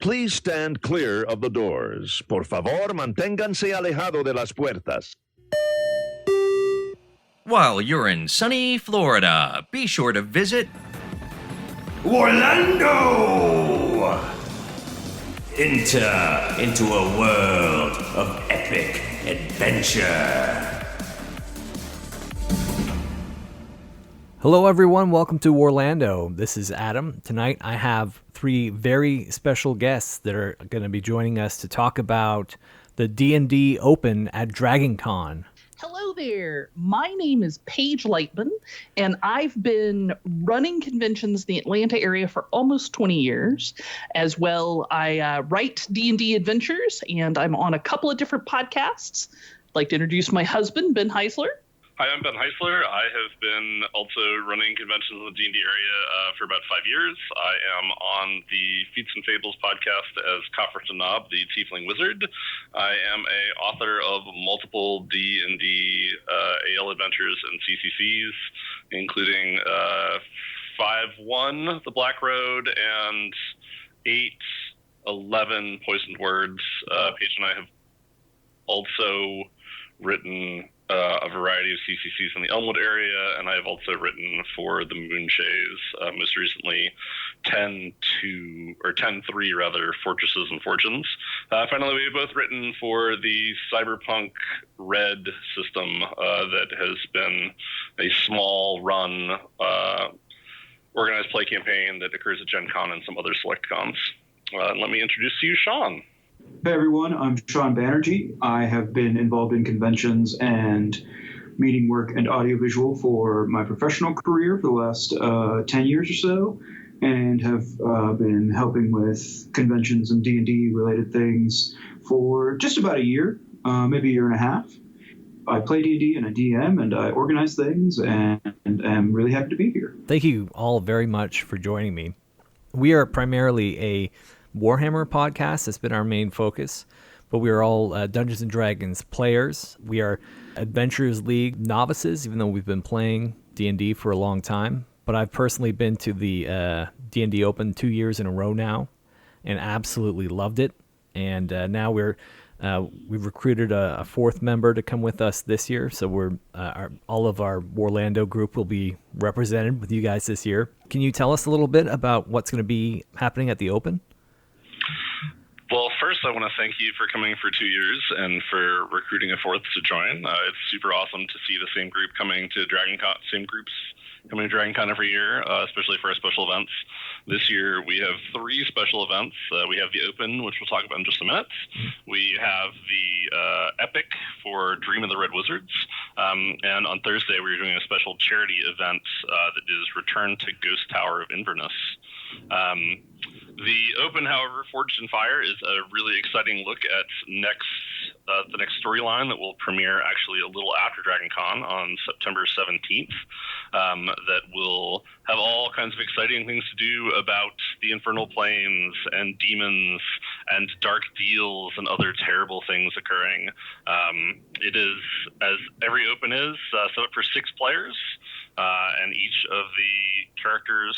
Please stand clear of the doors. Por favor, manténganse alejado de las puertas. While you're in sunny Florida, be sure to visit WARlando! Enter into a world of epic adventure. Hello everyone, welcome to WARlando. This is Adam. Tonight I have three very special guests that are going to be joining us to talk about the D&D Open at Dragoncon. Hello there. My name is Paige Leitman, and I've been running conventions in the Atlanta area for almost 20 years. As well, I write D&D Adventures, and I'm on a couple of different podcasts. I'd like to introduce my husband, Ben Heisler. Hi, I'm Ben Heisler. I have been also running conventions in the D&D area for about 5 years. I am on the feats&Fables podcast as Coffert and Knob, the Tiefling Wizard. I am a author of multiple D&D AL adventures and CCCs, including 5.1, The Black Road, and 8.11, Poisoned Words. Paige and I have also written a variety of CCCs in the Elmwood area, and I have also written for the Moonshays, most recently 10.3 Fortresses and Fortunes. Finally, we've both written for the Cyberpunk Red system that has been a small run organized play campaign that occurs at Gen Con and some other select cons. Let me introduce to you Shawn. Hey everyone, I'm Shawn Banerjee. I have been involved in conventions and meeting work and audiovisual for my professional career for the last 10 years or so, and have been helping with conventions and D&D related things for just about a year, maybe a year and a half. I play D&D and I DM and I organize things, and am really happy to be here. Thank you all very much for joining me. We are primarily a Warhammer podcast. That's been our main focus, but we are all Dungeons and Dragons players. We are Adventurers League novices, even though we've been playing D&D for a long time. But I've personally been to the D&D Open 2 years in a row now, and absolutely loved it. And now we've recruited a fourth member to come with us this year, so we're all of our WARlando group will be represented with you guys this year. Can you tell us a little bit about what's going to be happening at the Open? Well, first, I want to thank you for coming for 2 years and for recruiting a fourth to join. It's super awesome to see the same group coming to Dragoncon, same groups coming to Dragoncon every year, especially for our special events. This year, we have 3 special events. We have the Open, which we'll talk about in just a minute. We have the Epic for Dream of the Red Wizards. And on Thursday, we're doing a special charity event that is Return to Ghost Tower of Inverness. The Open, however, Forged in Fire, is a really exciting look at the next storyline that will premiere actually a little after DragonCon on September 17th. That will have all kinds of exciting things to do about the infernal planes and demons and dark deals and other terrible things occurring. It is, as every Open is, set up for 6 players. And each of the characters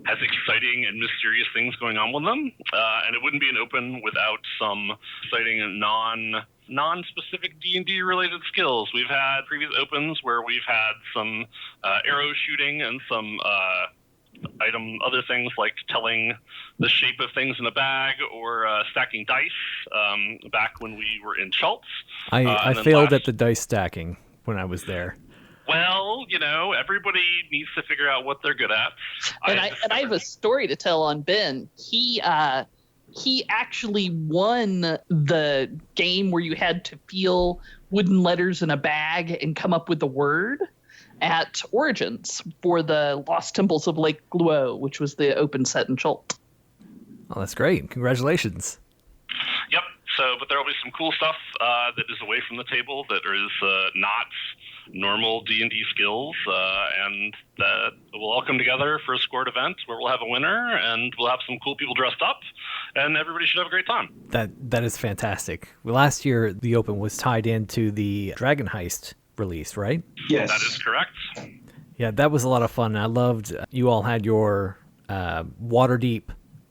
has exciting and mysterious things going on with them. And it wouldn't be an Open without some exciting and non-specific D&D related skills. We've had previous Opens where we've had some arrow shooting and some other things like telling the shape of things in a bag or stacking dice back when we were in Schultz. I failed at the dice stacking when I was there. Well, everybody needs to figure out what they're good at. I have a story to tell on Ben. He actually won the game where you had to feel wooden letters in a bag and come up with the word at Origins for the Lost Temples of Lake Gluo, which was the Open set in Schultz. Oh, that's great. Congratulations. Yep. But there will be some cool stuff that is away from the table that is not normal D&D skills, and that will all come together for a scored event where we'll have a winner and we'll have some cool people dressed up, and everybody should have a great time. That is fantastic. Well, last year the Open was tied into the Dragon Heist release, right? Yes. That is correct. Yeah, that was a lot of fun. I loved you all had your Waterdeep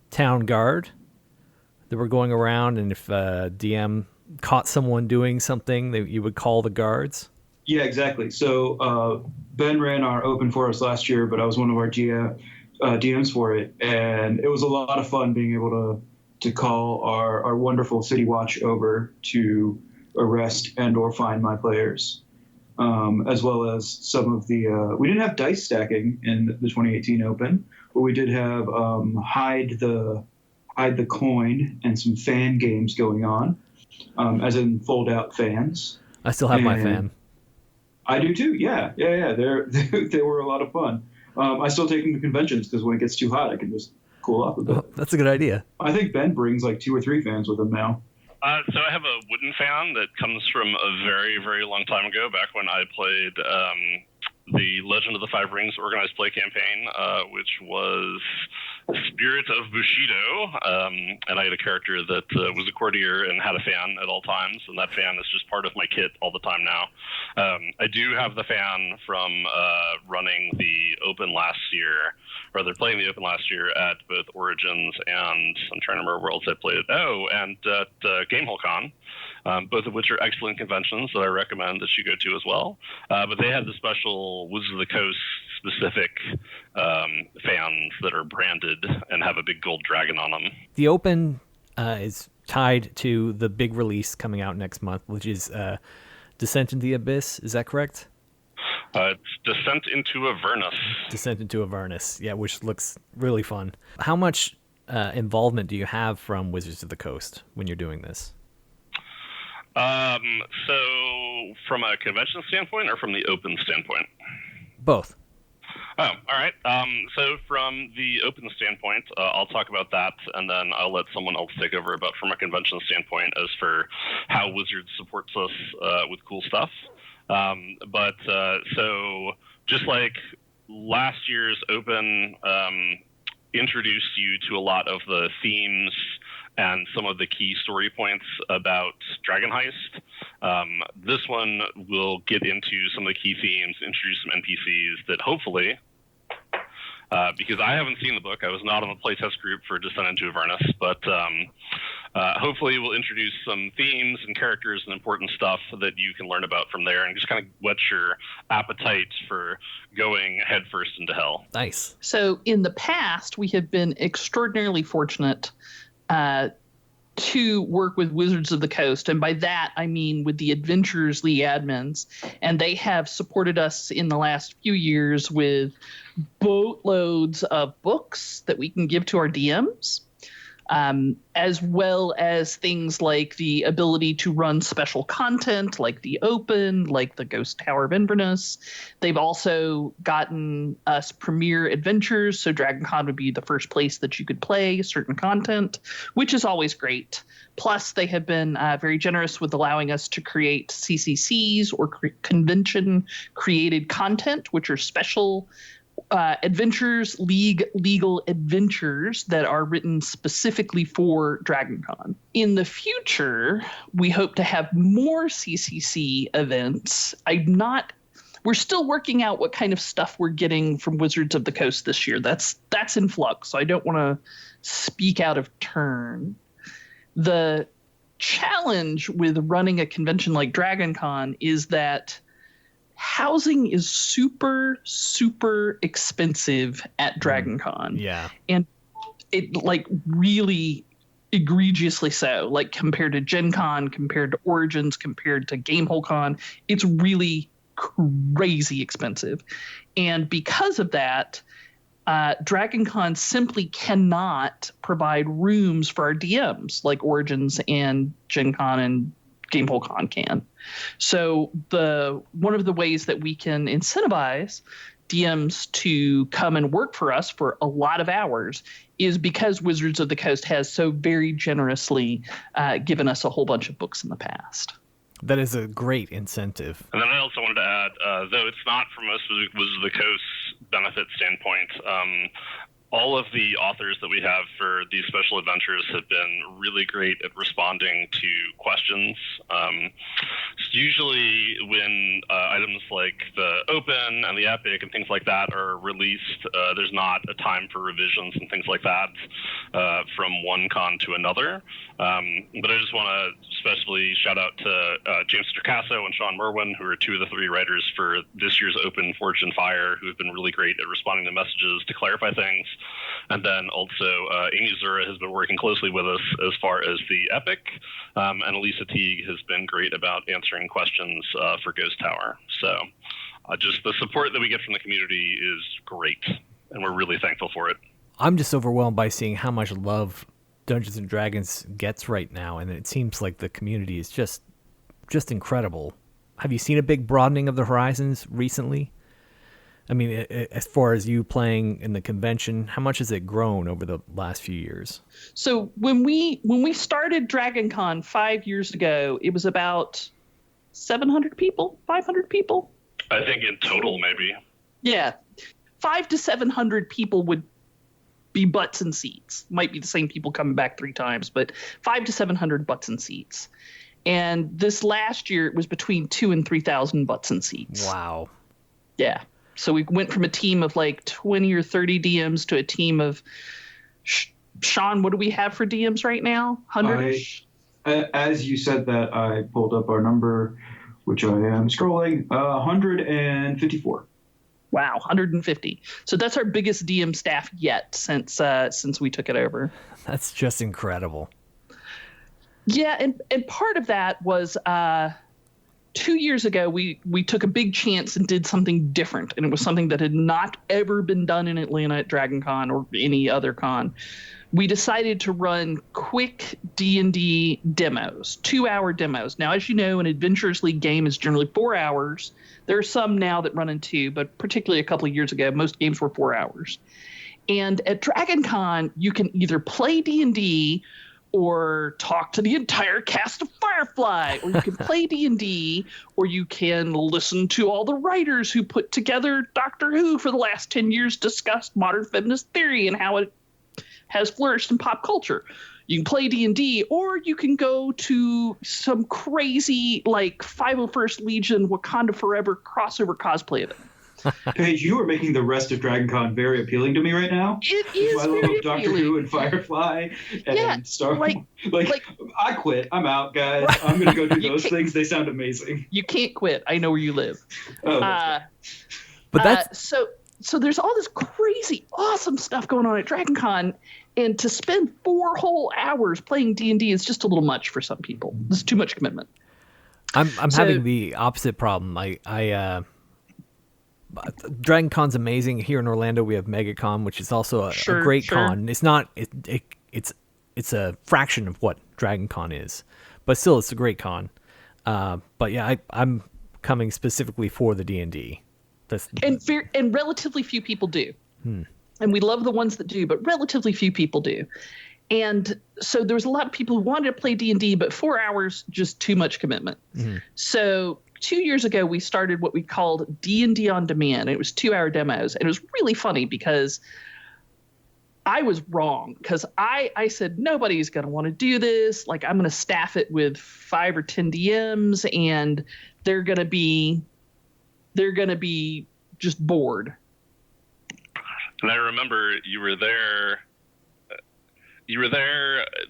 town guard that were going around, and if DM caught someone doing something, you would call the guards. Yeah, exactly. So Ben ran our open for us last year, but I was one of our DMs for it, and it was a lot of fun being able to call our wonderful City Watch over to arrest and or find my players, as well as some of the we didn't have dice stacking in the 2018 Open, but we did have hide the coin and some fan games going on, as in fold out fans. I still have my fan. I do too. Yeah. They were a lot of fun. I still take them to conventions because when it gets too hot, I can just cool off a bit. Oh, that's a good idea. I think Ben brings like 2 or 3 fans with him now. So I have a wooden fan that comes from a very, very long time ago, back when I played the Legend of the Five Rings organized play campaign, which was Spirit of Bushido, and I had a character that was a courtier and had a fan at all times, and that fan is just part of my kit all the time now. I do have the fan from running the Open last year, or they're playing the Open last year at both Origins and I'm trying to remember where else I played it. Oh, and at GameholeCon, both of which are excellent conventions that I recommend that you go to as well. But they had the special Wizards of the Coast specific fans that are branded and have a big gold dragon on them. The Open is tied to the big release coming out next month, which is Descent into the Abyss. Is that correct? It's Descent into Avernus. Descent into Avernus, yeah, which looks really fun. How much involvement do you have from Wizards of the Coast when you're doing this? So from a convention standpoint or from the Open standpoint? Both. Oh, all right. So from the Open standpoint, I'll talk about that, and then I'll let someone else take over about from a convention standpoint as for how Wizards supports us with cool stuff. So just like last year's Open introduced you to a lot of the themes and some of the key story points about Dragon Heist. This one will get into some of the key themes, introduce some NPCs that hopefully, because I haven't seen the book, I was not on the playtest group for Descent into Avernus, but hopefully we'll introduce some themes and characters and important stuff that you can learn about from there and just kind of whet your appetite for going headfirst into hell. Nice. So in the past, we have been extraordinarily fortunate to work with Wizards of the Coast. And by that, I mean with the Adventurers League admins. And they have supported us in the last few years with boatloads of books that we can give to our DMs, as well as things like the ability to run special content like the Open, like the Ghost Tower of Inverness. They've also gotten us premier adventures, so Dragoncon would be the first place that you could play certain content, which is always great. Plus, they have been very generous with allowing us to create CCCs or convention-created content, which are special Adventures League legal adventures that are written specifically for Dragoncon. In the future, we hope to have more CCC events. We're still working out what kind of stuff we're getting from Wizards of the Coast this year. That's in flux, so I don't want to speak out of turn. The challenge with running a convention like Dragoncon is that housing is super, super expensive at Dragoncon. Yeah. And it really egregiously so, like compared to Gen Con, compared to Origins, compared to GameholeCon, it's really crazy expensive. And because of that, Dragoncon simply cannot provide rooms for our DMs like Origins and Gen Con and GameholeCon can. So one of the ways that we can incentivize DMs to come and work for us for a lot of hours is because Wizards of the Coast has so very generously given us a whole bunch of books in the past. That is a great incentive. And then I also wanted to add, though it's not from a Wizards of the Coast benefit standpoint, all of the authors that we have for these special adventures have been really great at responding to questions. Usually when items like the Open and the Epic and things like that are released, there's not a time for revisions and things like that from one con to another. But I just want to especially shout out to James Stricasso and Sean Merwin, who are two of the three writers for this year's Open, Forged in Fire, who have been really great at responding to messages to clarify things. And then also Amy Zura has been working closely with us as far as the Epic, and Elisa Teague has been great about answering questions for Ghost Tower. So just the support that we get from the community is great, and we're really thankful for it. I'm just overwhelmed by seeing how much love Dungeons and Dragons gets right now, and it seems like the community is just incredible. Have you seen a big broadening of the horizons recently? I mean, as far as you playing in the convention, how much has it grown over the last few years? So when we started Dragoncon 5 years ago, it was about 700 people, 500 people. I think in total, maybe. Yeah, 500 to 700 people would be butts and seats. Might be the same people coming back 3 times, but 500 to 700 butts and seats. And this last year, it was between 2,000 and 3,000 butts and seats. Wow. Yeah. So we went from a team of like 20 or 30 DMs to a team of, Shawn, what do we have for DMs right now? 100-ish? As you said that, I pulled up our number, which I am scrolling, 154. Wow, 150. So that's our biggest DM staff yet since we took it over. That's just incredible. Yeah, and part of that was 2 years ago, we took a big chance and did something different, and it was something that had not ever been done in Atlanta at Dragoncon or any other con. We decided to run quick D&D demos, 2-hour demos. Now, as you know, an Adventurers League game is generally 4 hours. There are some now that run in 2, but particularly a couple of years ago, most games were 4 hours. And at Dragoncon, you can either play D&D or talk to the entire cast of Firefly, or you can play D&D, or you can listen to all the writers who put together Doctor Who for the last 10 years, discussed modern feminist theory and how it has flourished in pop culture. You can play D&D, or you can go to some crazy, like, 501st Legion Wakanda Forever crossover cosplay event. Paige, you are making the rest of DragonCon very appealing to me right now. It is my love of Doctor Who and Firefly and Star Wars. Like, I quit. I'm out, guys. I'm going to go do those things. They sound amazing. You can't quit. I know where you live. Oh, but that's so there's all this crazy, awesome stuff going on at DragonCon, and to spend 4 whole hours playing D&D is just a little much for some people. It's too much commitment. I'm having the opposite problem. DragonCon's amazing. Here in Orlando, we have MegaCon, which is also a great con. It's not it's a fraction of what DragonCon is, but still, it's a great con. But yeah, I'm coming specifically for the D&D. And relatively few people do. And we love the ones that do, but relatively few people do. And so there was a lot of people who wanted to play D&D, but 4 hours, just too much commitment. Mm-hmm. So 2 years ago, we started what we called D&D on Demand. It was 2-hour demos. And it was really funny because I was wrong, because I said, nobody's going to want to do this. Like, I'm going to staff it with 5 or 10 DMs, and they're going to be just bored. And I remember you were there,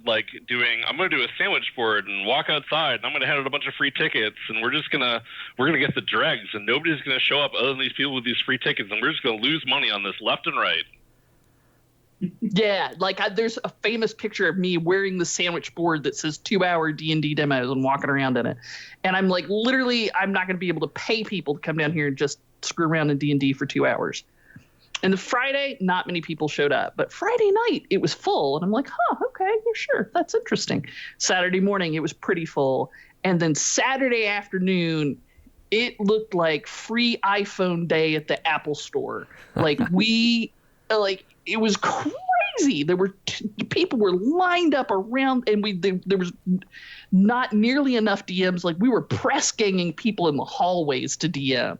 like, I'm going to do a sandwich board and walk outside, and I'm going to hand out a bunch of free tickets, and we're going to get the dregs, and nobody's going to show up other than these people with these free tickets, and we're just going to lose money on this left and right. Yeah, like, there's a famous picture of me wearing the sandwich board that says 2-hour D&D demos and walking around in it. And I'm like, literally, I'm not going to be able to pay people to come down here and just screw around in D&D for 2 hours. And the Friday, not many people showed up. But Friday night, it was full. And I'm like, okay, yeah, sure. That's interesting. Saturday morning, it was pretty full. And then Saturday afternoon, it looked like free iPhone day at the Apple store. Like, it was crazy. There were people were lined up around, and there was not nearly enough DMs. Like, we were press ganging people in the hallways to DM.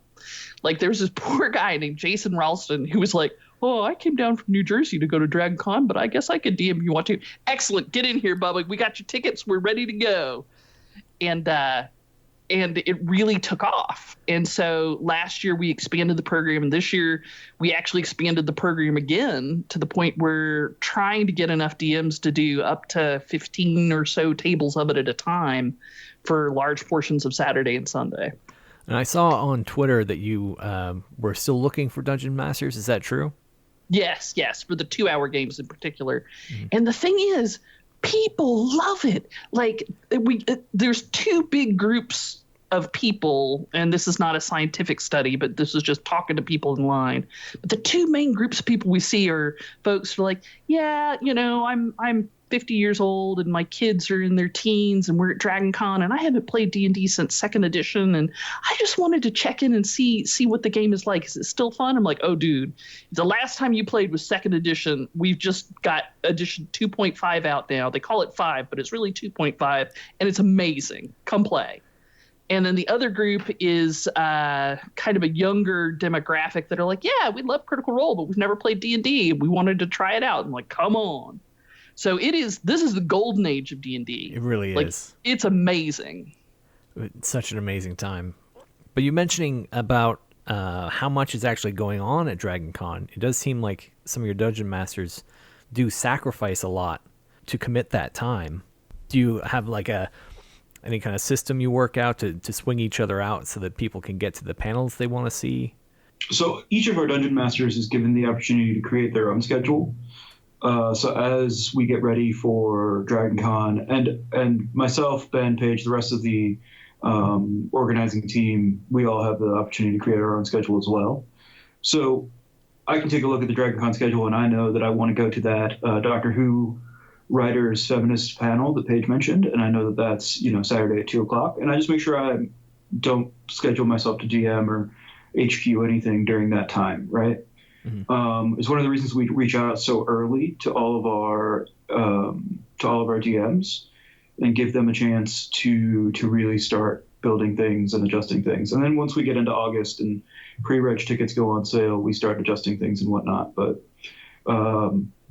Like, there was this poor guy named Jason Ralston who was like, oh, I came down from New Jersey to go to Dragoncon, but I guess I could DM if you want to. Excellent. Get in here, Bubba. We got your tickets. We're ready to go. And it really took off. And so last year we expanded the program, and this year we actually expanded the program again to the point where trying to get enough DMs to do up to 15 or so tables of it at a time for large portions of Saturday and Sunday. And I saw on Twitter that you were still looking for Dungeon Masters. Is that true? Yes, for the 2-hour games in particular. Mm-hmm. And the thing is, people love it. Like there's two big groups of people, and this is not a scientific study, but this is just talking to people in line. But the two main groups of people we see are folks who are like, yeah, I'm 50 years old and my kids are in their teens and we're at Dragoncon and I haven't played D&D since 2nd edition and I just wanted to check in and see what the game is like. Is it still fun? I'm like, oh, dude, the last time you played was 2nd edition. We've just got edition 2.5 out now. They call it 5, but it's really 2.5 and it's amazing. Come play. And then the other group is kind of a younger demographic that are like, yeah, we love Critical Role, but we've never played D&D. We wanted to try it out. I'm like, come on. So this is the golden age of D&D. It really is. It's amazing. It's such an amazing time. But you mentioning about how much is actually going on at Dragoncon, it does seem like some of your Dungeon Masters do sacrifice a lot to commit that time. Do you have like any kind of system you work out to swing each other out so that people can get to the panels they want to see? So each of our Dungeon Masters is given the opportunity to create their own schedule. So as we get ready for DragonCon, and myself, Ben, Paige, the rest of the organizing team, we all have the opportunity to create our own schedule as well. So I can take a look at the DragonCon schedule, and I know that I want to go to that Doctor Who writers feminist panel that Paige mentioned, and I know that that's Saturday at 2:00, and I just make sure I don't schedule myself to DM or HQ anything during that time, right? Mm-hmm. It's one of the reasons we reach out so early to all of our DMs and give them a chance to really start building things and adjusting things. And then once we get into August and pre-reg tickets go on sale, we start adjusting things and whatnot. But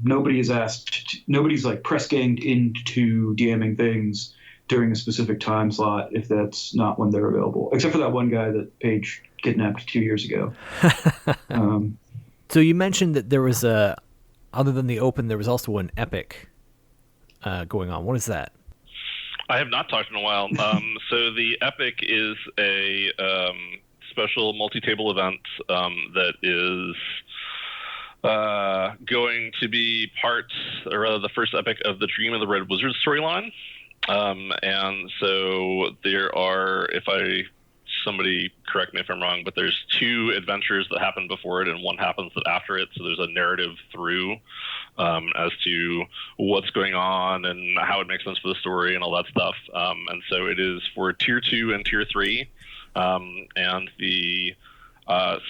nobody's like press ganged into DMing things during a specific time slot if that's not when they're available, except for that one guy that Paige kidnapped 2 years ago. So you mentioned that there was other than the open, there was also an epic going on. What is that? I have not talked in a while. So the epic is a special multi-table event that is going to be the first epic of the Dream of the Red Wizard storyline. And so there are, somebody correct me if I'm wrong, but there's 2 adventures that happen before it and one happens after it. So there's a narrative through as to what's going on and how it makes sense for the story and all that stuff. And so it is for Tier 2 and Tier 3. And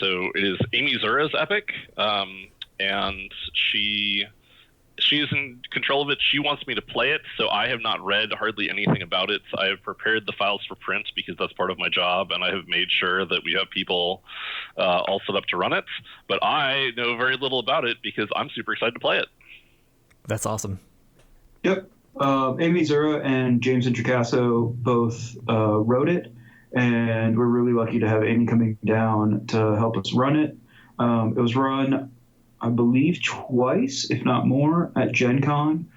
so it is Amy Zura's epic. And she's in control of it. She wants me to play it, so I have not read hardly anything about it. I have prepared the files for print because that's part of my job, and I have made sure that we have people all set up to run it. But I know very little about it because I'm super excited to play it. That's awesome. Yep. Amy Zura and James Intricasso both wrote it, and we're really lucky to have Amy coming down to help us run it. It was run, I believe, twice, if not more, at Gen Con.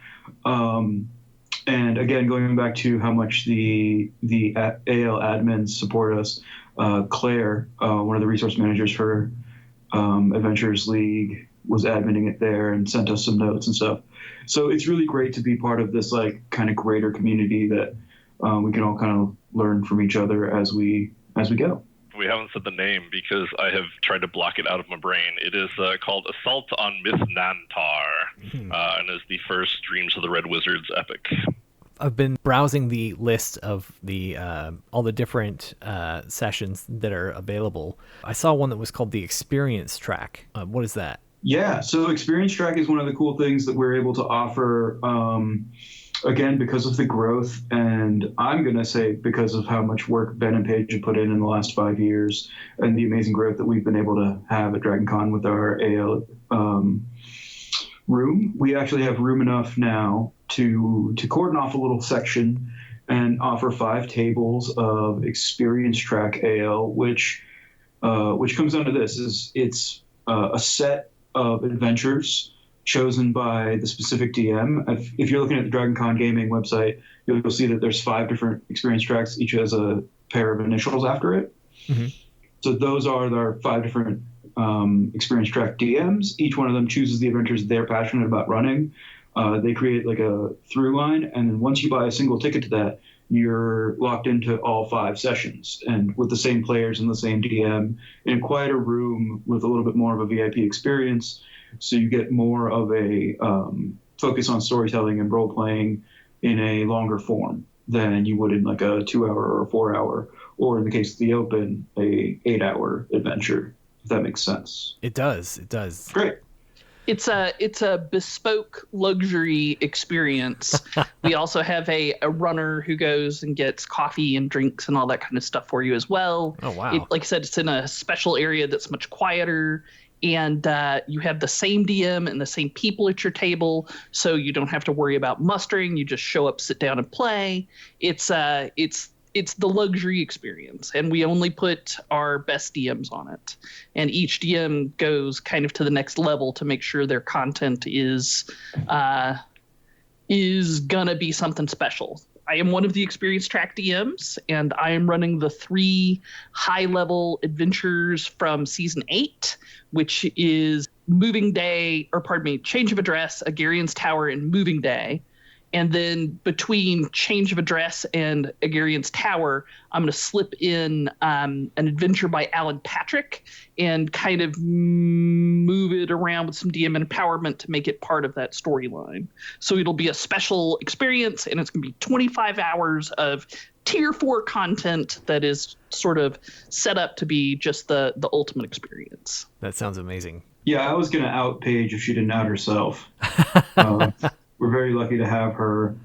And again, going back to how much the AL admins support us, Claire, one of the resource managers for Adventurers League, was adminning it there and sent us some notes and stuff. So it's really great to be part of this kind of greater community that we can all kind of learn from each other as we go. We haven't said the name because I have tried to block it out of my brain. It is called Assault on Myth Nantar, and is the first Dreams of the Red Wizards epic. I've been browsing the list of the all the different sessions that are available. I saw one that was called the Experience Track. What is that? Yeah, so Experience Track is one of the cool things that we're able to offer again, because of the growth, and I'm going to say because of how much work Ben and Paige have put in the last 5 years, and the amazing growth that we've been able to have at Dragoncon with our AL room. We actually have room enough now to cordon off a little section and offer 5 tables of experience track AL, which comes down to this: it's a set of adventures chosen by the specific DM. If you're looking at the DragonCon gaming website, you'll see that there's 5 different experience tracks. Each has a pair of initials after it. Mm-hmm. So those are our 5 different experience track DMs. Each one of them chooses the adventures they're passionate about running. They create like a through line, and then once you buy a single ticket to that, you're locked into all 5 sessions, and with the same players and the same DM in a quieter room with a little bit more of a VIP experience. So you get more of a focus on storytelling and role playing in a longer form than you would in like a 2-hour or 4-hour, or in the case of the open, a 8-hour adventure. If that makes sense. It does. Great. It's a bespoke luxury experience. We also have a runner who goes and gets coffee and drinks and all that kind of stuff for you as well. Oh, wow. Like I said, it's in a special area that's much quieter, and you have the same DM and the same people at your table, so you don't have to worry about mustering. You just show up, sit down, and play. It's the luxury experience, and we only put our best DMs on it. And each DM goes kind of to the next level to make sure their content is gonna be something special. I am one of the experience track DMs, and I am running the 3 high-level adventures from Season 8, which is Change of Address, Agarian's Tower, and Moving Day. And then between Change of Address and Agarian's Tower, I'm going to slip in an adventure by Alan Patrick and kind of move it around with some DM empowerment to make it part of that storyline. So it'll be a special experience, and it's going to be 25 hours of Tier 4 content that is sort of set up to be just the ultimate experience. That sounds amazing. Yeah, I was going to out Paige if she didn't out herself. We're very lucky to have her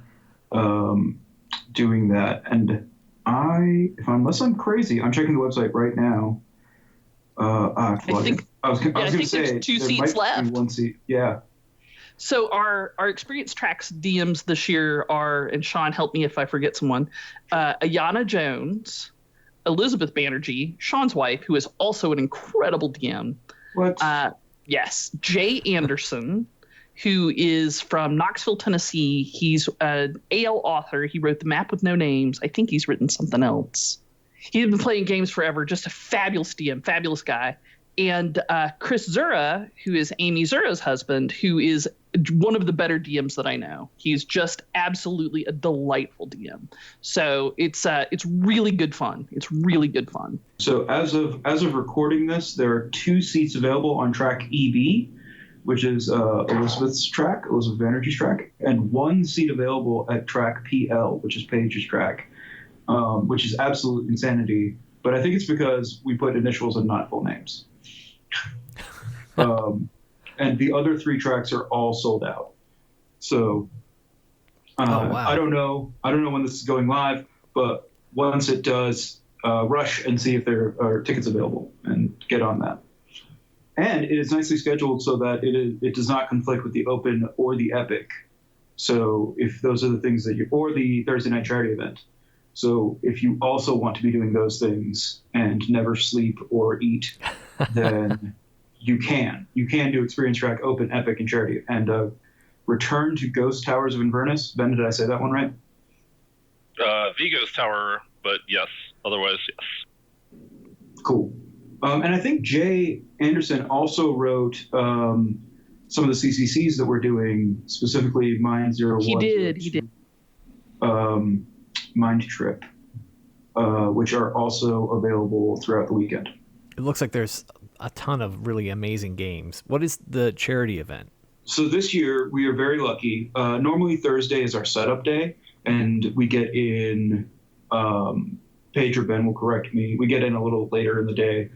doing that. And unless I'm crazy, I'm checking the website right now. I was going to say there's 2 seats left. 1 seat. Yeah. So our experience tracks DMs this year are, and Shawn, help me if I forget someone, Ayana Jones, Elizabeth Banerjee, Shawn's wife, who is also an incredible DM. What? Yes. Jay Anderson, who is from Knoxville, Tennessee. He's an AL author. He wrote The Map with No Names. I think he's written something else. He's been playing games forever. Just a fabulous DM, fabulous guy. And Chris Zura, who is Amy Zura's husband, who is one of the better DMs that I know. He's just absolutely a delightful DM. So it's really good fun. It's really good fun. So as of recording this, there are 2 seats available on track EB, which is Elizabeth Banerjee's track, and 1 seat available at track PL, which is Paige's track, which is absolute insanity. But I think it's because we put initials and not full names. And the other 3 tracks are all sold out. So wow. I don't know when this is going live, but once it does, rush and see if there are tickets available and get on that. And it is nicely scheduled so that it does not conflict with the Open or the Epic. So if those are the things that or the Thursday night charity event. So if you also want to be doing those things and never sleep or eat, then you can do Experience Track, Open, Epic, and charity. And Return to Ghost Towers of Inverness. Ben, did I say that one right? Vigo's Tower, but yes. Otherwise, yes. Cool. And I think Jay Anderson also wrote some of the CCCs that we're doing, specifically Mind 01. He did. Mind Trip, which are also available throughout the weekend. It looks like there's a ton of really amazing games. What is the charity event? So this year, we are very lucky. Normally Thursday is our setup day, and we get in, Paige or Ben will correct me, we get in a little later in the day.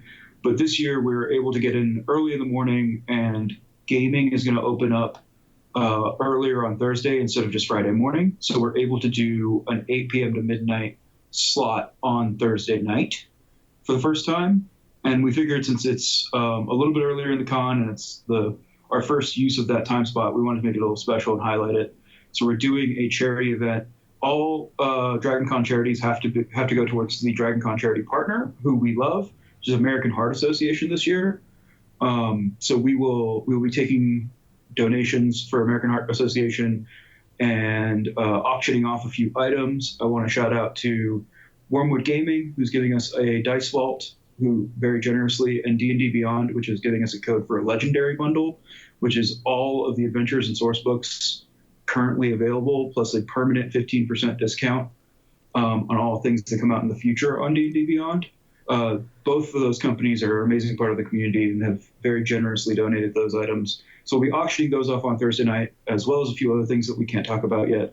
But this year, we're able to get in early in the morning, and gaming is going to open up earlier on Thursday instead of just Friday morning. So we're able to do an 8 p.m. to midnight slot on Thursday night for the first time. And we figured since it's a little bit earlier in the con and it's our first use of that time spot, we wanted to make it a little special and highlight it. So we're doing a charity event. All Dragoncon charities have to go towards the Dragoncon charity partner, who we love, which is American Heart Association this year. So we will be taking donations for American Heart Association and auctioning off a few items. I want to shout out to Wormwood Gaming, who's giving us a dice vault, who very generously, and D&D Beyond, which is giving us a code for a legendary bundle, which is all of the adventures and source books currently available, plus a permanent 15% discount on all things that come out in the future on D&D Beyond. Both of those companies are an amazing part of the community and have very generously donated those items. So we'll be auctioning those off on Thursday night, as well as a few other things that we can't talk about yet.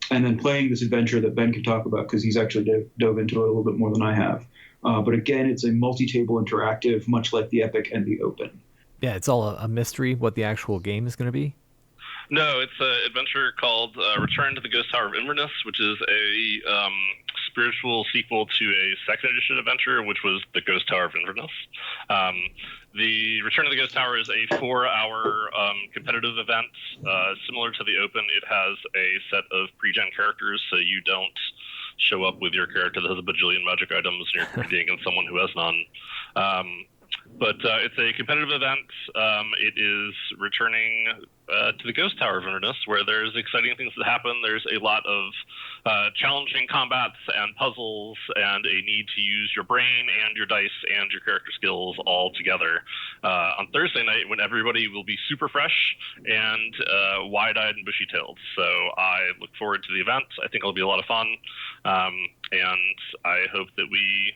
And then playing this adventure that Ben can talk about, because he's actually dove into it a little bit more than I have. But again, it's a multi-table interactive, much like the Epic and the Open. Yeah, it's all a mystery what the actual game is going to be. No, it's an adventure called Return to the Ghost Tower of Inverness, which is a spiritual sequel to a second edition adventure, which was the Ghost Tower of Inverness. The Return to the Ghost Tower is a 4-hour competitive event. Similar to the Open, it has a set of pre-gen characters, so you don't show up with your character that has a bajillion magic items and you're competing against someone who has none. But it's a competitive event. It is returning to the Ghost Tower of Inverness, where there's exciting things that happen. There's a lot of challenging combats and puzzles and a need to use your brain and your dice and your character skills all together on Thursday night, when everybody will be super fresh and wide-eyed and bushy-tailed. So I look forward to the event. I think it'll be a lot of fun. And I hope that we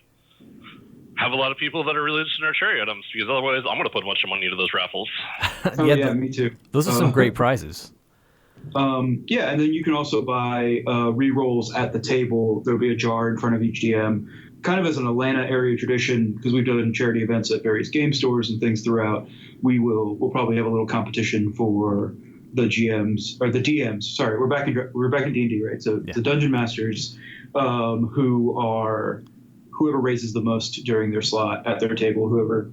have a lot of people that are really interested in our charity items, because otherwise I'm going to put a bunch of money into those raffles. Me too. Those are some great prizes. And then you can also buy re-rolls at the table. There'll be a jar in front of each DM, kind of as an Atlanta area tradition, because we've done charity events at various game stores and things throughout. We'll probably have a little competition for the GMs or the DMs. Sorry, we're back in D&D, right? So the Dungeon Masters, who are whoever raises the most during their slot at their table, whoever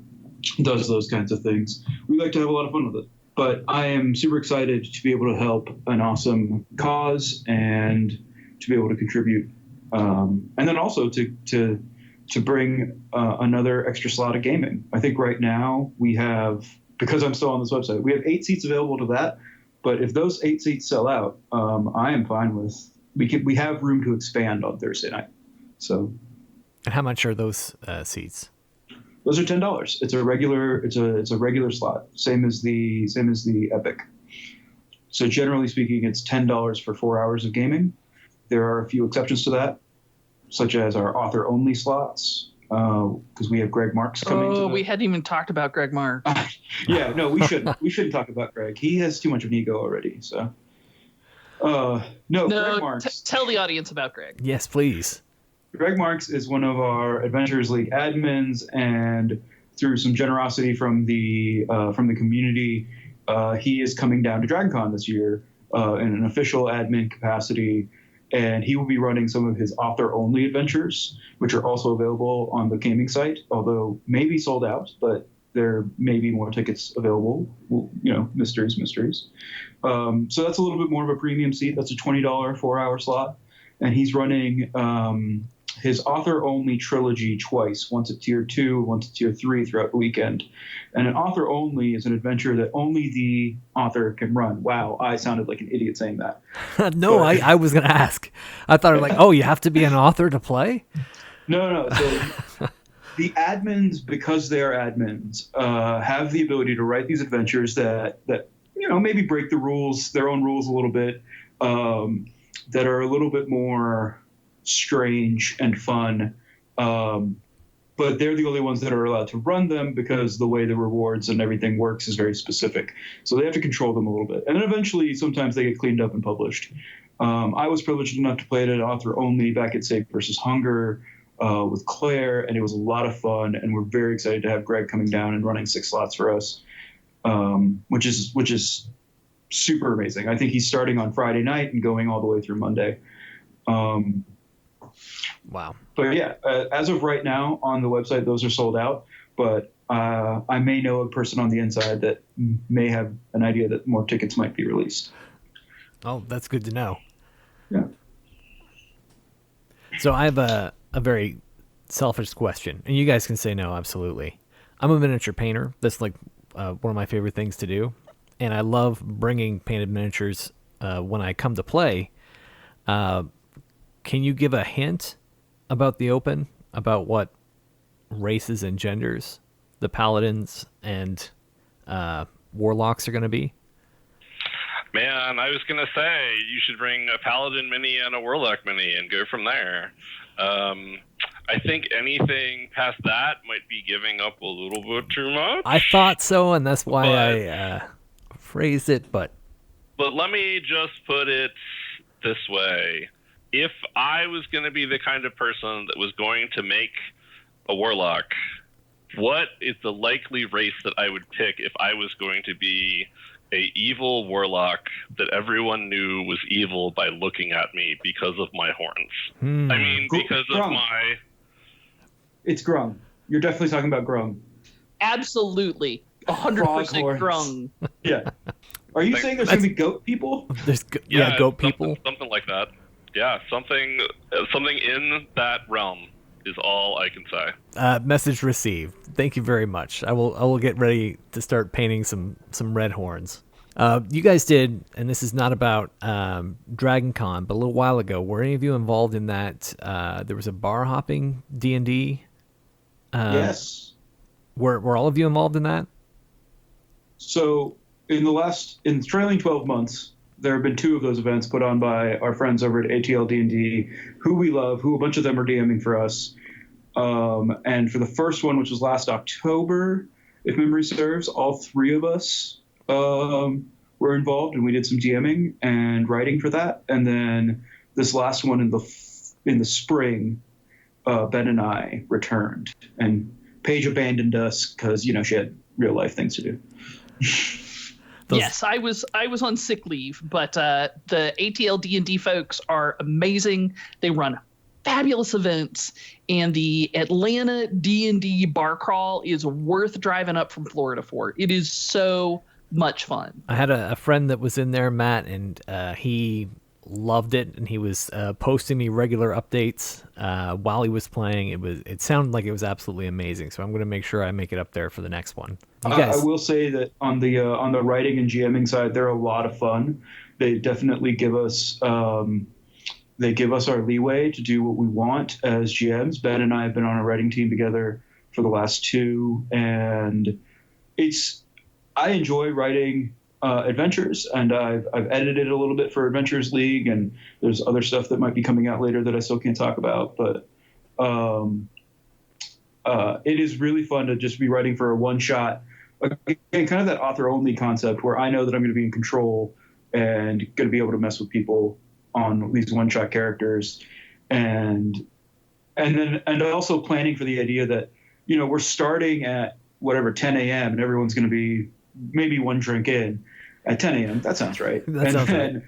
does those kinds of things. We like to have a lot of fun with it. But I am super excited to be able to help an awesome cause and to be able to contribute. And then also to bring another extra slot of gaming. I think right now we have, because I'm still on this website, we have 8 seats available to that. But if those 8 seats sell out, I am fine with, we have room to expand on Thursday night. So. And how much are those seats? Those are $10. It's a regular slot, same as the Epic. So generally speaking, it's $10 for 4 hours of gaming. There are a few exceptions to that, such as our author-only slots, because we have Greg Marks coming. Oh, we hadn't even talked about Greg Marks. Yeah, no, we shouldn't. We shouldn't talk about Greg. He has too much of an ego already. So, Greg Marks. Tell the audience about Greg. Yes, please. Greg Marks is one of our Adventurers League admins, and through some generosity from the community, he is coming down to Dragoncon this year in an official admin capacity, and he will be running some of his author-only adventures, which are also available on the gaming site, although maybe sold out, but there may be more tickets available. Mysteries. So that's a little bit more of a premium seat. That's a $20 4-hour slot, and he's running his author-only trilogy twice, once at Tier 2, once at Tier 3 throughout the weekend. And an author-only is an adventure that only the author can run. Wow, I sounded like an idiot saying that. No, I was going to ask. I thought, you have to be an author to play? No. So the admins, because they are admins, have the ability to write these adventures that maybe break their own rules a little bit, that are a little bit more strange and fun, but they're the only ones that are allowed to run them, because the way the rewards and everything works is very specific. So they have to control them a little bit. And then eventually, sometimes they get cleaned up and published. I was privileged enough to play it at author only back at Save versus Hunger with Claire, and it was a lot of fun. And we're very excited to have Greg coming down and running 6 slots for us, which is super amazing. I think he's starting on Friday night and going all the way through Monday. Wow. But yeah, as of right now on the website, those are sold out. But I may know a person on the inside that may have an idea that more tickets might be released. Oh, that's good to know. Yeah. So I have a very selfish question, and you guys can say no, absolutely. I'm a miniature painter. That's like one of my favorite things to do, and I love bringing painted miniatures when I come to play. Can you give a hint about the Open, about what races and genders the Paladins and Warlocks are going to be? Man, I was going to say you should bring a Paladin mini and a Warlock mini and go from there. I think anything past that might be giving up a little bit too much. I thought so, and that's why I phrased it, but let me just put it this way. If I was going to be the kind of person that was going to make a Warlock, what is the likely race that I would pick if I was going to be a evil Warlock that everyone knew was evil by looking at me because of my horns? I mean, because of my... It's Grung. You're definitely talking about Grung. Absolutely. 100% Grung. Yeah. Are you saying there's going to be goat people? There's goat people? Something like that. Yeah, something in that realm is all I can say. Message received. Thank you very much. I will get ready to start painting some red horns. You guys did, and this is not about Dragoncon, but a little while ago, were any of you involved in that? There was a bar hopping D&D. Yes. Were all of you involved in that? So in the trailing 12 months, there have been 2 of those events put on by our friends over at ATL D&D, who we love, who a bunch of them are DMing for us. And for the first one, which was last October, if memory serves, all 3 of us were involved, and we did some DMing and writing for that. And then this last one in the spring, Ben and I returned, and Paige abandoned us because she had real life things to do. Yes, I was on sick leave, but the ATL D&D folks are amazing. They run fabulous events, and the Atlanta D&D bar crawl is worth driving up from Florida for. It is so much fun. I had a friend that was in there, Matt, and he loved it, and he was posting me regular updates while he was playing. It sounded like it was absolutely amazing, so I'm going to make sure I make it up there for the next one. I will say that on the writing and GMing side, they're a lot of fun. They definitely give us our leeway to do what we want as GMs. Ben and I have been on a writing team together for the last 2, and I enjoy writing adventures, and I've edited a little bit for Adventurers League, and there's other stuff that might be coming out later that I still can't talk about, but it is really fun to just be writing for a one-shot, again, kind of that author-only concept where I know that I'm going to be in control and going to be able to mess with people on these one-shot characters, and also planning for the idea that we're starting at whatever 10 a.m. and everyone's going to be maybe 1 drink in at 10 a.m. That sounds right. Right.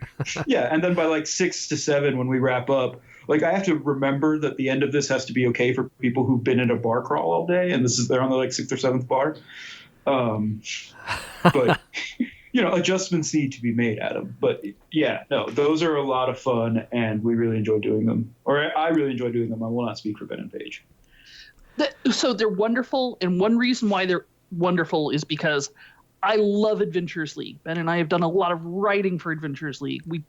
Yeah, and then by like 6 to 7 when we wrap up, like I have to remember that the end of this has to be okay for people who've been in a bar crawl all day, and they're on the like 6th or 7th bar. But adjustments need to be made, Adam. But yeah, no, those are a lot of fun, and we really enjoy doing them. Or I really enjoy doing them. I will not speak for Ben and Paige. So they're wonderful, and one reason why they're wonderful is because I love Adventurers League. Ben and I have done a lot of writing for Adventurers League. We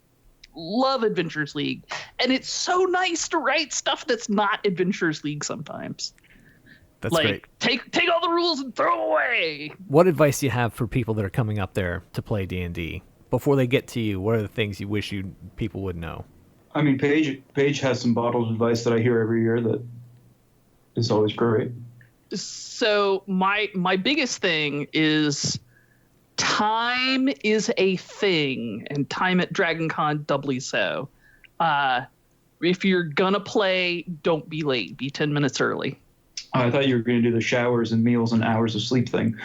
love Adventurers League, and it's so nice to write stuff that's not Adventurers League sometimes. That's great. Take all the rules and throw them away. What advice do you have for people that are coming up there to play D&D? Before they get to you, what are the things you wish people would know? I mean, Paige has some bottled advice that I hear every year that is always great. So my biggest thing is time is a thing, and time at Dragoncon doubly so. If you're gonna play, don't be late. Be 10 minutes early. I thought you were going to do the showers and meals and hours of sleep thing.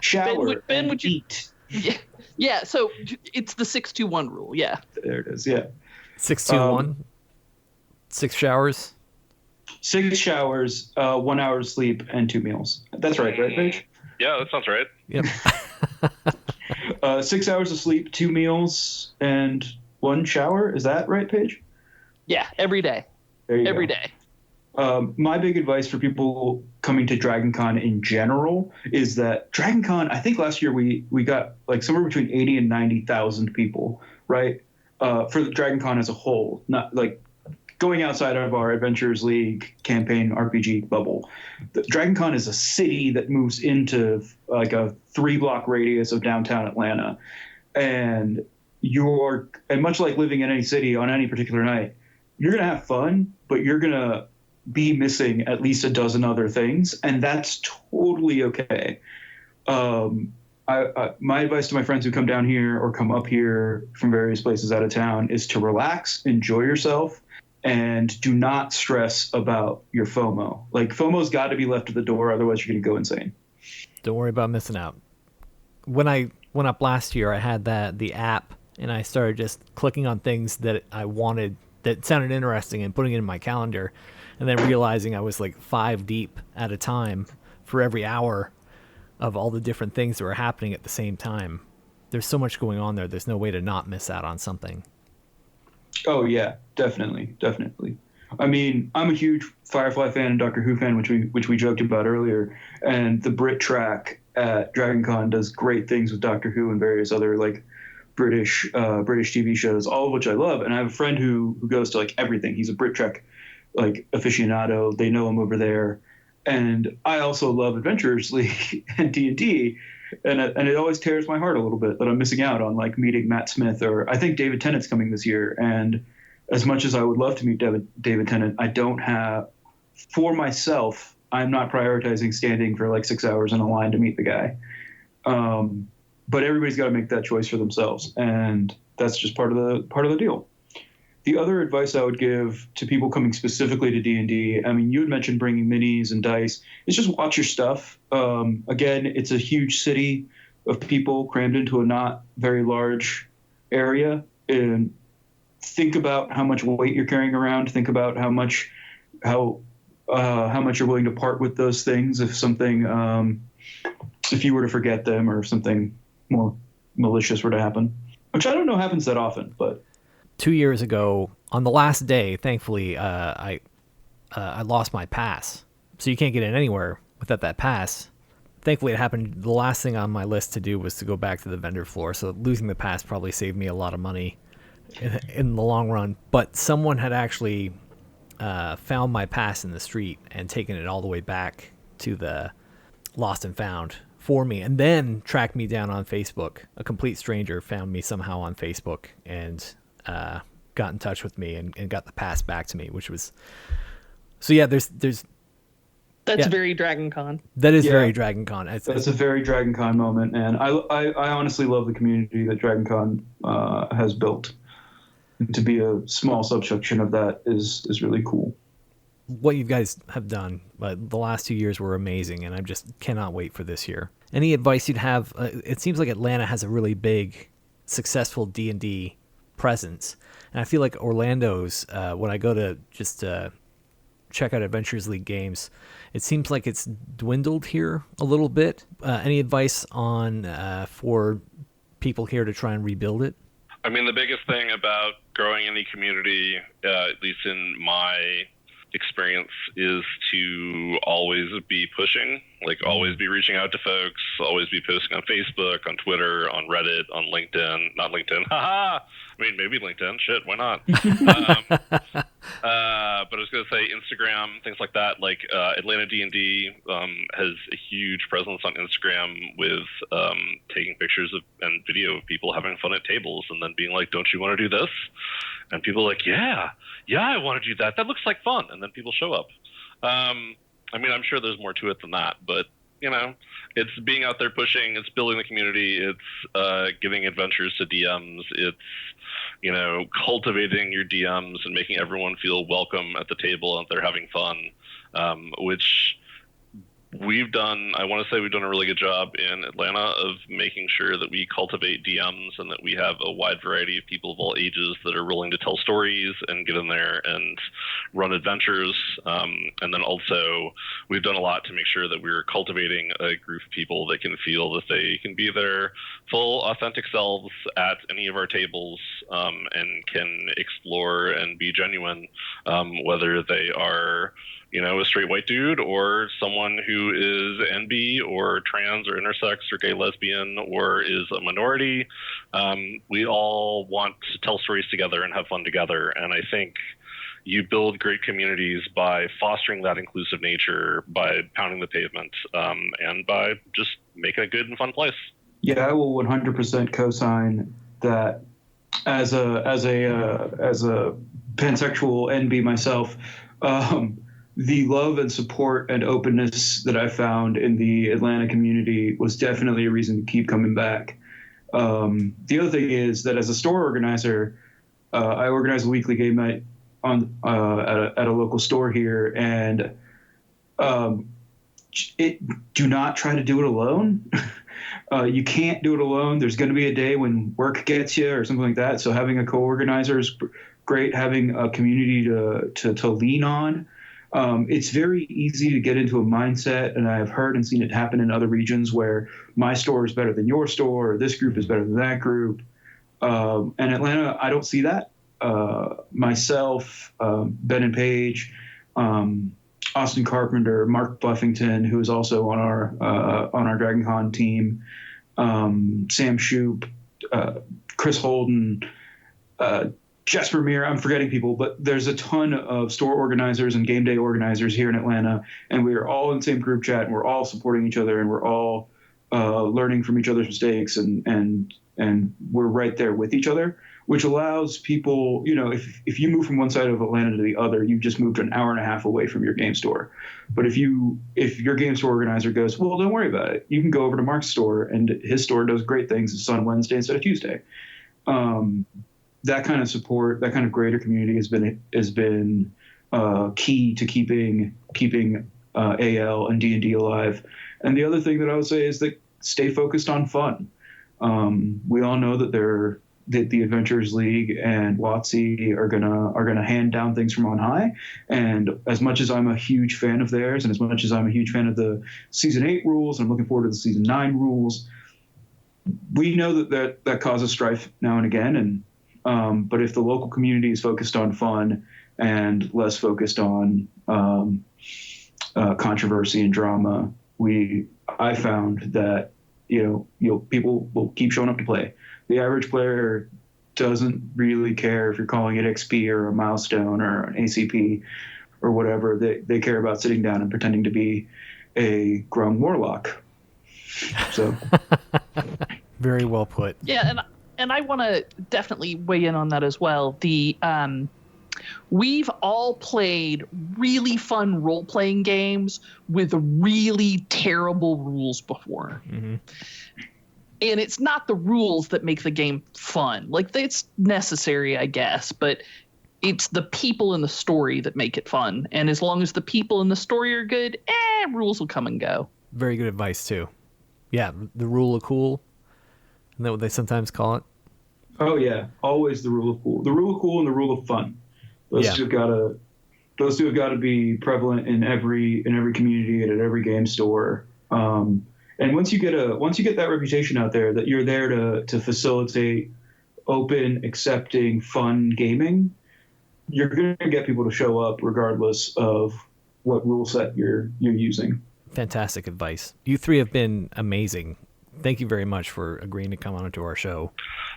Shower, Ben, would you eat, Yeah. So it's the 6-2-1 rule. Yeah. There it is. Yeah. 6-2-1. 6 showers. 6 showers, 1 hour of sleep, and 2 meals. That's right, Paige? Yeah, that sounds right. Yep. 6 hours of sleep, 2 meals, and 1 shower. Is that right, Paige? Yeah. Every day. Every day. My big advice for people coming to Dragoncon in general is that Dragoncon, I think last year we got like somewhere between 80 and 90,000 people, right? For the Dragoncon as a whole, not like going outside of our Adventurers League campaign RPG bubble. The Dragoncon is a city that moves into like a 3-block radius of downtown Atlanta. And much like living in any city on any particular night, you're going to have fun, but you're going to be missing at least a dozen other things. And that's totally okay. My advice to my friends who come down here or come up here from various places out of town is to relax, enjoy yourself, and do not stress about your FOMO. Like, FOMO's got to be left at the door, otherwise you're going to go insane. Don't worry about missing out. When I went up last year, I had the app, and I started just clicking on things that I wanted, that sounded interesting, and putting it in my calendar, and then realizing I was like 5 deep at a time for every hour of all the different things that were happening at the same time. There's so much going on there. There's no way to not miss out on something. Oh yeah, definitely. I mean, I'm a huge Firefly fan and Doctor Who fan, which we joked about earlier. And the Brit track at Dragoncon does great things with Doctor Who and various other like British TV shows, all of which I love. And I have a friend who goes to like everything. He's a Brit track like aficionado. They know him over there. And I also love Adventurers League and D&D. And it always tears my heart a little bit that I'm missing out on like meeting Matt Smith, or I think David Tennant's coming this year. And as much as I would love to meet David Tennant, I don't have, for myself, I'm not prioritizing standing for like 6 hours in a line to meet the guy. But everybody's got to make that choice for themselves, and that's just part of the deal. The other advice I would give to people coming specifically to D&D, I mean, you had mentioned bringing minis and dice, is just watch your stuff. Again, it's a huge city of people crammed into a not very large area. And think about how much weight you're carrying around. Think about how much you're willing to part with those things if you were to forget them or something more malicious were to happen, which I don't know happens that often, but 2 years ago, on the last day, thankfully, I lost my pass. So you can't get in anywhere without that pass. Thankfully, it happened. The last thing on my list to do was to go back to the vendor floor. So losing the pass probably saved me a lot of money in the long run. But someone had actually found my pass in the street and taken it all the way back to the Lost and Found for me, and then tracked me down on Facebook. A complete stranger found me somehow on Facebook and got in touch with me and got the pass back to me, which was so. Yeah, there's that's very Dragoncon. That is very Dragoncon. That's a very Dragoncon moment, and I honestly love the community that Dragoncon has built. And to be a small subsection of that is really cool. What you guys have done, the last 2 years were amazing, and I just cannot wait for this year. Any advice you'd have? It seems like Atlanta has a really big, successful D&D presence, and I feel like Orlando's, when I go to just check out Adventurers League games, it seems like it's dwindled here a little bit. Any advice on for people here to try and rebuild it? I mean, the biggest thing about growing any community, at least in my experience, is to always be pushing, like always be reaching out to folks, always be posting on Facebook, on Twitter, on Reddit, on LinkedIn. Not LinkedIn, haha. I mean, maybe LinkedIn. Shit, why not? But I was going to say Instagram, things like that. Like Atlanta D&D has a huge presence on Instagram with taking pictures of and video of people having fun at tables and then being like, don't you want to do this? And people are like, yeah, I want to do that. That looks like fun. And then people show up. I mean, I'm sure there's more to it than that, but you know, it's being out there pushing, it's building the community, it's giving adventures to DMs, it's, you know, cultivating your DMs and making everyone feel welcome at the table and they're having fun, which I want to say we've done a really good job in Atlanta of making sure that we cultivate DMs and that we have a wide variety of people of all ages that are willing to tell stories and get in there and run adventures. And then also we've done a lot to make sure that we're cultivating a group of people that can feel that they can be their full authentic selves at any of our tables, and can explore and be genuine, whether they are a straight white dude or someone who is NB or trans or intersex or gay lesbian or is a minority. We all want to tell stories together and have fun together. And I think you build great communities by fostering that inclusive nature, by pounding the pavement, and by just making a good and fun place. Yeah, I will 100% co-sign that. As a pansexual NB myself, the love and support and openness that I found in the Atlanta community was definitely a reason to keep coming back. The other thing is that as a store organizer, I organize a weekly game night at a local store here, and do not try to do it alone. You can't do it alone. There's going to be a day when work gets you or something like that. So having a co-organizer is great. Having a community to lean on. It's very easy to get into a mindset, and I've heard and seen it happen in other regions where my store is better than your store, or this group is better than that group. And Atlanta, I don't see that. Myself, Ben and Paige, Austin Carpenter, Mark Buffington, who is also on our Dragoncon team, Sam Shoup, Chris Holden, Jesper Mir, I'm forgetting people, but there's a ton of store organizers and game day organizers here in Atlanta, and we are all in the same group chat, and we're all supporting each other, and we're all learning from each other's mistakes, and we're right there with each other, which allows people, if you move from one side of Atlanta to the other, you've just moved an hour and a half away from your game store. But if your game store organizer goes, well, don't worry about it, you can go over to Mark's store, and his store does great things. It's on Wednesday instead of Tuesday. That kind of support, that kind of greater community has been key to keeping AL and D&D alive. And the other thing that I would say is that stay focused on fun. We all know that the Adventurers League and WotC are gonna hand down things from on high. And as much as I'm a huge fan of theirs, and as much as I'm a huge fan of the Season 8 rules, and I'm looking forward to the Season 9 rules, we know that causes strife now and again. And but if the local community is focused on fun and less focused on controversy and drama, I found that people will keep showing up to play. The average player doesn't really care if you're calling it XP or a milestone or an ACP or whatever. They care about sitting down and pretending to be a Grung Warlock. So, very well put. Yeah, and I want to definitely weigh in on that as well. We've all played really fun role-playing games with really terrible rules before. Mm-hmm. And it's not the rules that make the game fun. Like, it's necessary, I guess, but it's the people in the story that make it fun. And as long as the people in the story are good, rules will come and go. Very good advice, too. Yeah, the rule of cool. Isn't that what they sometimes call it? Oh, yeah. Always the rule of cool. The rule of cool and the rule of fun. Those two have got to be prevalent in every community and at every game store. And once you get that reputation out there that you're there to facilitate open, accepting, fun gaming, you're going to get people to show up regardless of what rule set you're using. Fantastic advice. You three have been amazing. Thank you very much for agreeing to come on to our show.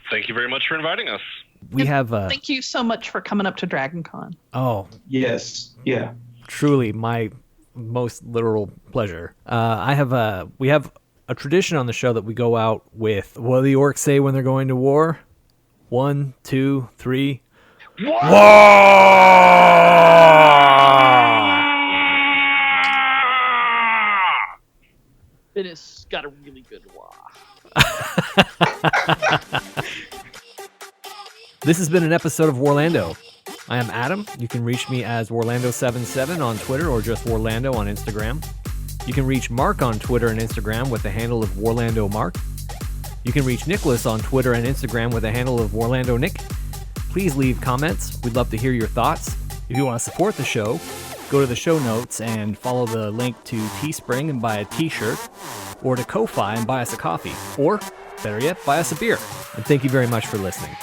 Thank you very much for inviting us. We have thank you so much for coming up to Dragoncon. Oh, yes. Yeah. Truly my most literal pleasure. We have a tradition on the show that we go out with. What do the orcs say when they're going to war? 1, 2, 3. War! It has got a really good wah. This has been an episode of WARlando. I am Adam. You can reach me as WARlando77 on Twitter or just WARlando on Instagram. You can reach Mark on Twitter and Instagram with the handle of WARlando Mark. You can reach Nicholas on Twitter and Instagram with the handle of WARlando Nick. Please leave comments. We'd love to hear your thoughts. If you want to support the show, go to the show notes and follow the link to Teespring and buy a t-shirt, or to Ko-Fi and buy us a coffee, or, better yet, buy us a beer. And thank you very much for listening.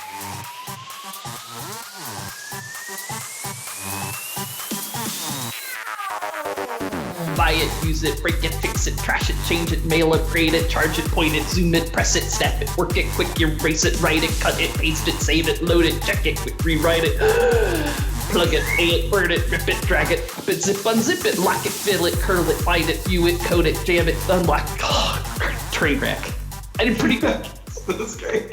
Buy it, use it, break it, fix it, trash it, change it, mail it, grade it, charge it, point it, zoom it, press it, snap it, work it, quick, erase it, write it, cut it, paste it, save it, load it, check it, quick, rewrite it, plug it, pay it, burn it, rip it, drag it, up it, zip, unzip it, lock it, fill it, curl it, find it, view it, code it, jam it, unlock. Train wreck. I did pretty good. That was great.